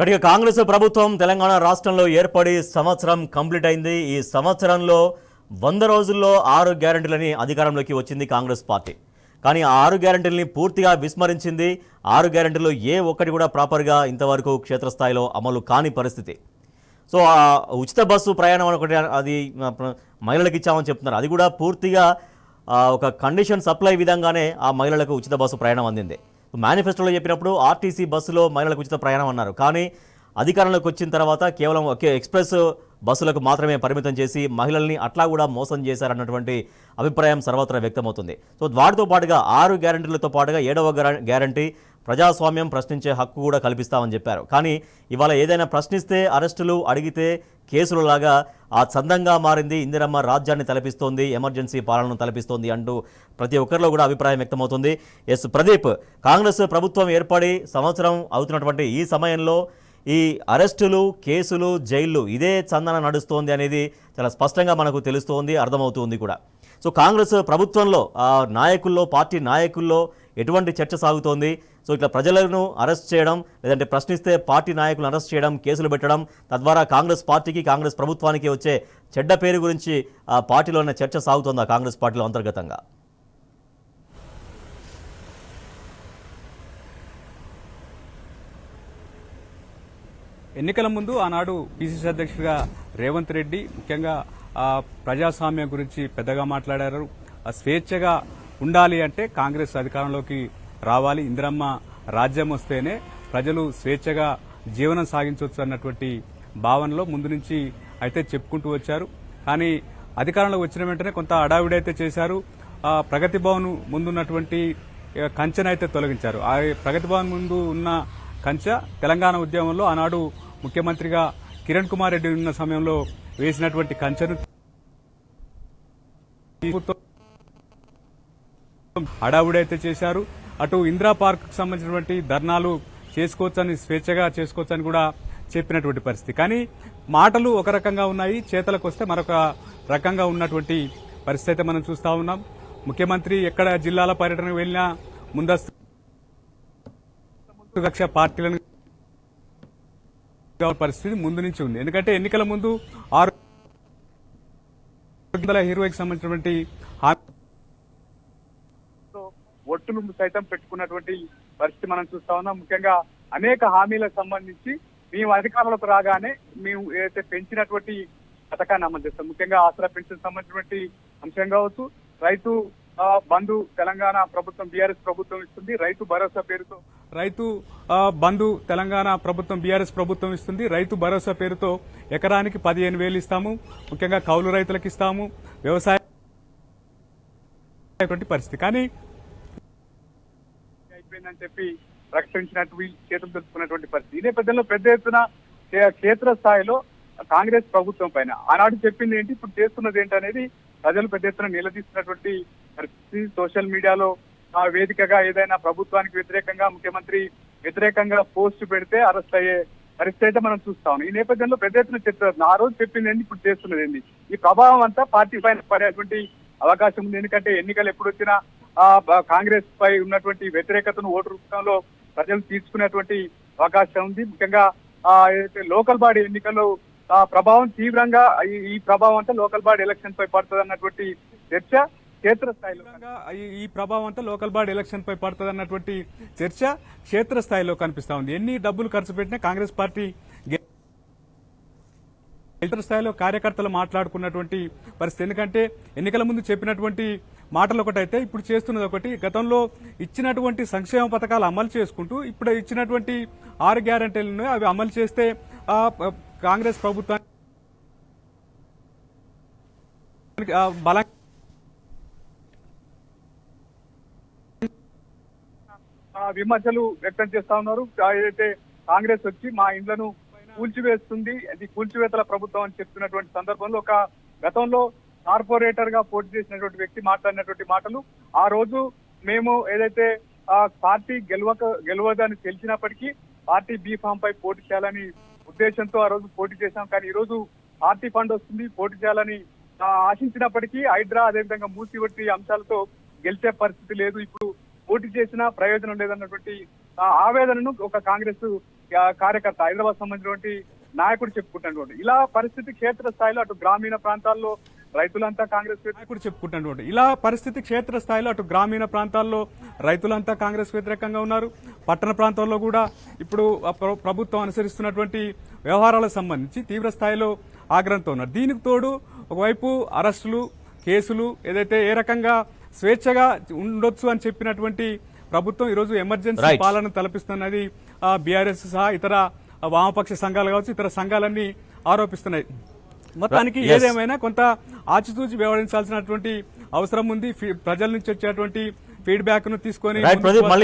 ఇక కాంగ్రెస్ ప్రభుత్వం తెలంగాణ రాష్ట్రంలో ఏర్పడి సంవత్సరం కంప్లీట్ అయింది. ఈ సంవత్సరంలో 100 రోజుల్లో 6 గ్యారెంటీలని అధికారంలోకి వచ్చింది కాంగ్రెస్ పార్టీ. కానీ ఆ 6 గ్యారెంటీలని పూర్తిగా విస్మరించింది. 6 గ్యారెంటీల్లో ఏ ఒక్కటి కూడా ప్రాపర్గా ఇంతవరకు క్షేత్రస్థాయిలో అమలు కాని పరిస్థితి. సో ఆ ఉచిత బస్సు ప్రయాణం ఒకటి అది మహిళలకు ఇచ్చామని చెప్తున్నారు. అది కూడా పూర్తిగా ఒక కండిషన్ సప్లై విధంగానే ఆ మహిళలకు ఉచిత బస్సు ప్రయాణం అందింది. మేనిఫెస్టోలో చెప్పినప్పుడు ఆర్టీసీ బస్సులో మహిళలకు ఉచిత ప్రయాణం అన్నారు. కానీ అధికారంలోకి వచ్చిన తర్వాత కేవలం ఒకే ఎక్స్ప్రెస్ బస్సులకు మాత్రమే పరిమితం చేసి మహిళల్ని అట్లా కూడా మోసం చేశారన్నటువంటి అభిప్రాయం సర్వత్రా వ్యక్తమవుతుంది. సో వాటితో పాటుగా 6 గ్యారెంటీలతో పాటుగా 7వ గ్యారెంటీ ప్రజాస్వామ్యం ప్రశ్నించే హక్కు కూడా కల్పిస్తామని చెప్పారు. కానీ ఇవాళ ఏదైనా ప్రశ్నిస్తే అరెస్టులు, అడిగితే కేసులలాగా ఆ చందంగా మారింది. ఇందిరమ్మ రాజ్యాన్ని తలపిస్తోంది, ఎమర్జెన్సీ పాలనను తలపిస్తోంది అంటూ ప్రతి ఒక్కరిలో కూడా అభిప్రాయం వ్యక్తమవుతుంది. ఎస్ ప్రదీప్, కాంగ్రెస్ ప్రభుత్వం ఏర్పడి సంవత్సరం అవుతున్నటువంటి ఈ సమయంలో ఈ అరెస్టులు, కేసులు, జైళ్లు ఇదే చందన నడుస్తోంది అనేది చాలా స్పష్టంగా మనకు తెలుస్తోంది, అర్థమవుతుంది కూడా. సో కాంగ్రెస్ ప్రభుత్వంలో నాయకుల్లో, పార్టీ నాయకుల్లో ఎటువంటి చర్చ సాగుతోంది? సో ఇట్లా ప్రజలను అరెస్ట్ చేయడం, లేదంటే ప్రశ్నిస్తే పార్టీ నాయకులను అరెస్ట్ చేయడం, కేసులు పెట్టడం, తద్వారా కాంగ్రెస్ పార్టీకి, కాంగ్రెస్ ప్రభుత్వానికి వచ్చే చెడ్డ పేరు గురించి పార్టీలోనే చర్చ సాగుతోందా కాంగ్రెస్ పార్టీలో అంతర్గతంగా? ఎన్నికల ముందు ఆనాడు పిసిసి అధ్యక్షుడిగా రేవంత్ రెడ్డి ముఖ్యంగా ప్రజాస్వామ్యం గురించి పెద్దగా మాట్లాడారు. స్వేచ్ఛగా ఉండాలి అంటే కాంగ్రెస్ అధికారంలోకి రావాలి, ఇందిరమ్మ రాజ్యం వస్తేనే ప్రజలు స్వేచ్ఛగా జీవనం సాగించవచ్చు అన్నటువంటి భావనలో ముందు నుంచి అయితే చెప్పుకుంటూ వచ్చారు. కానీ అధికారంలోకి వచ్చిన వెంటనే కొంత హడావిడైతే చేశారు. ప్రగతి భవన్ ముందున్నటువంటి కంచెనైతే తొలగించారు. ఆ ప్రగతి భవన్ ముందు ఉన్న కంచె తెలంగాణ ఉద్యమంలో ఆనాడు ముఖ్యమంత్రిగా కిరణ్ కుమార్ రెడ్డి ఉన్న సమయంలో వేసినటువంటి కంచెను హడావుడైతే చేశారు. అటు ఇందిరా పార్క్ కు సంబంధించినటువంటి ధర్నాలు చేసుకోవచ్చని, స్వేచ్ఛగా చేసుకోవచ్చని కూడా చెప్పినటువంటి పరిస్థితి. కానీ మాటలు ఒక రకంగా ఉన్నాయి, చేతలకు వస్తే మరొక రకంగా ఉన్నటువంటి పరిస్థితి అయితే మనం చూస్తా ఉన్నాం. ముఖ్యమంత్రి ఎక్కడ జిల్లాల పర్యటనకు వెళ్లినా ముందస్తు కక్ష పార్టీలను పరిస్థితి ముందు నుంచి ఉంది. ఎందుకంటే ఎన్నికల ముందు 620కి సంబంధించినటువంటి ఒట్టులు సైతం పెట్టుకున్నటువంటి పరిస్థితి మనం చూస్తా ఉన్నాం. ముఖ్యంగా అనేక హామీలకు సంబంధించి మేము అధికారంలోకి రాగానే మేము ఏదైతే పెంచినటువంటి పథకాన్ని అమలు చేస్తాం. ముఖ్యంగా ఆసరా పెన్షన్ సంబంధించినటువంటి అంశం కావచ్చు, రైతు బంధు తెలంగాణ ప్రభుత్వం, బీఆర్ఎస్ ప్రభుత్వం ఇస్తుంది. రైతు భరోసా పేరుతో రైతు బంధు తెలంగాణ ప్రభుత్వం, బీఆర్ఎస్ ప్రభుత్వం ఇస్తుంది. రైతు భరోసా పేరుతో ఎకరానికి 15,000 ఇస్తాము. ముఖ్యంగా కౌలు రైతులకు ఇస్తాము. వ్యవసాయ పరిస్థితి కానీ అయిపోయిందని చెప్పి ప్రకటించినట్టు చేతులు తెలుసుకున్నటువంటి పరిస్థితి. ఈ నేపథ్యంలో పెద్ద ఎత్తున క్షేత్ర స్థాయిలో కాంగ్రెస్ ప్రభుత్వం పైన ఆనాడు చెప్పింది ఏంటి, ఇప్పుడు చేస్తున్నది ఏంటి అనేది ప్రజలు పెద్ద ఎత్తున నిలదీస్తున్నటువంటి పరిస్థితి. సోషల్ మీడియాలో వేదికగా ఏదైనా ప్రభుత్వానికి వ్యతిరేకంగా, ముఖ్యమంత్రి వ్యతిరేకంగా పోస్ట్ పెడితే అరెస్ట్ అయ్యే పరిస్థితి అయితే మనం చూస్తా ఉన్నాం. ఈ నేపథ్యంలో పెద్ద ఎత్తున చెప్తారు, ఆ రోజు చెప్పింది ఏంటి, ఇప్పుడు చేస్తున్నది ఏంటి. ఈ ప్రభావం అంతా పార్టీ పైన పడేటువంటి అవకాశం ఉంది. ఎందుకంటే ఎన్నికలు ఎప్పుడు వచ్చినా కాంగ్రెస్ పై ఉన్నటువంటి వ్యతిరేకతను ఓటు రూపంలో ప్రజలు తీసుకునేటువంటి అవకాశం ఉంది. ముఖ్యంగా ఏదైతే లోకల్ బాడీ ఎన్నికల్లో ప్రభావం తీవ్రంగా, ఈ ప్రభావం అంతా లోకల్ బాడీ ఎలక్షన్ పై పడుతుంది అన్నటువంటి చర్చ క్షేత్రస్థాయిలో, ఈ ప్రభావం అంతా లోకల్ బాడీ ఎలక్షన్ పై పడుతుంది అన్నటువంటి చర్చ క్షేత్రస్థాయిలో కనిపిస్తా ఉంది. ఎన్ని డబ్బులు ఖర్చు పెట్టినా కాంగ్రెస్ పార్టీ క్షేత్రస్థాయిలో కార్యకర్తలు మాట్లాడుకున్నటువంటి పరిస్థితి. ఎందుకంటే ఎన్నికల ముందు చెప్పినటువంటి మాటలు ఒకటైతే ఇప్పుడు చేస్తున్నది ఒకటి. గతంలో ఇచ్చినటువంటి సంక్షేమ పథకాలు అమలు చేసుకుంటూ ఇప్పుడు ఇచ్చినటువంటి 6 గ్యారెంటీలను అవి అమలు చేస్తే కాంగ్రెస్ ప్రభుత్వానికి బలంగా విమర్శలు వ్యక్తం చేస్తా ఉన్నారు. ఏదైతే కాంగ్రెస్ వచ్చి మా ఇండ్లను కూల్చివేస్తుంది, అది కూల్చివేతల ప్రభుత్వం అని చెప్తున్నటువంటి సందర్భంలో ఒక గతంలో కార్పొరేటర్ గా పోటీ చేసినటువంటి వ్యక్తి మాట్లాడినటువంటి మాటలు, ఆ రోజు మేము ఏదైతే పార్టీ గెలవదని తెలిసినప్పటికీ పార్టీ బీఫామ్ పై పోటీ చేయాలని ఉద్దేశంతో ఆ రోజు పోటీ చేశాం. కానీ ఈ రోజు పార్టీ ఫండ్ వస్తుంది, పోటీ చేయాలని ఆశించినప్పటికీ హైడ్రా, అదేవిధంగా మూసివట్టి అంశాలతో గెలిచే పరిస్థితి లేదు, ఇప్పుడు పోటీ చేసినా ప్రయోజనం లేదన్నటువంటి ఆవేదనను ఒక కాంగ్రెస్ కార్యకర్త హైదరాబాద్ సంబంధించినటువంటి నాయకుడు చెప్పుకుంటున్నటువంటి ఇలా పరిస్థితి క్షేత్ర స్థాయిలో అటు గ్రామీణ ప్రాంతాల్లో రైతులంతా కాంగ్రెస్ నాయకుడు చెప్పుకుంటున్నటువంటి ఇలా పరిస్థితి క్షేత్రస్థాయిలో అటు గ్రామీణ ప్రాంతాల్లో రైతులంతా కాంగ్రెస్ వ్యతిరేకంగా ఉన్నారు. పట్టణ ప్రాంతాల్లో కూడా ఇప్పుడు ప్రభుత్వం అనుసరిస్తున్నటువంటి వ్యవహారాలకు సంబంధించి తీవ్ర స్థాయిలో ఆగ్రహంతో ఉన్నారు. దీనికి తోడు ఒకవైపు అరెస్టులు, కేసులు ఏదైతే ఏ రకంగా స్వేచ్ఛగా ఉండొచ్చు అని చెప్పినటువంటి ప్రభుత్వం ఈరోజు ఎమర్జెన్సీ Right. పాలన తలపిస్తున్నది బీఆర్ఎస్ సహా ఇతర వామపక్ష సంఘాలు కావచ్చు, ఇతర సంఘాలన్నీ ఆరోపిస్తున్నాయి. మొత్తానికి Yes. ఏదేమైనా కొంత ఆచితూచి వ్యవహరించాల్సినటువంటి అవసరం ఉంది. ప్రజల నుంచి వచ్చేటువంటి ఫీడ్బ్యాక్ ను తీసుకొని రైట్ ప్రదీప్, మళ్ళీ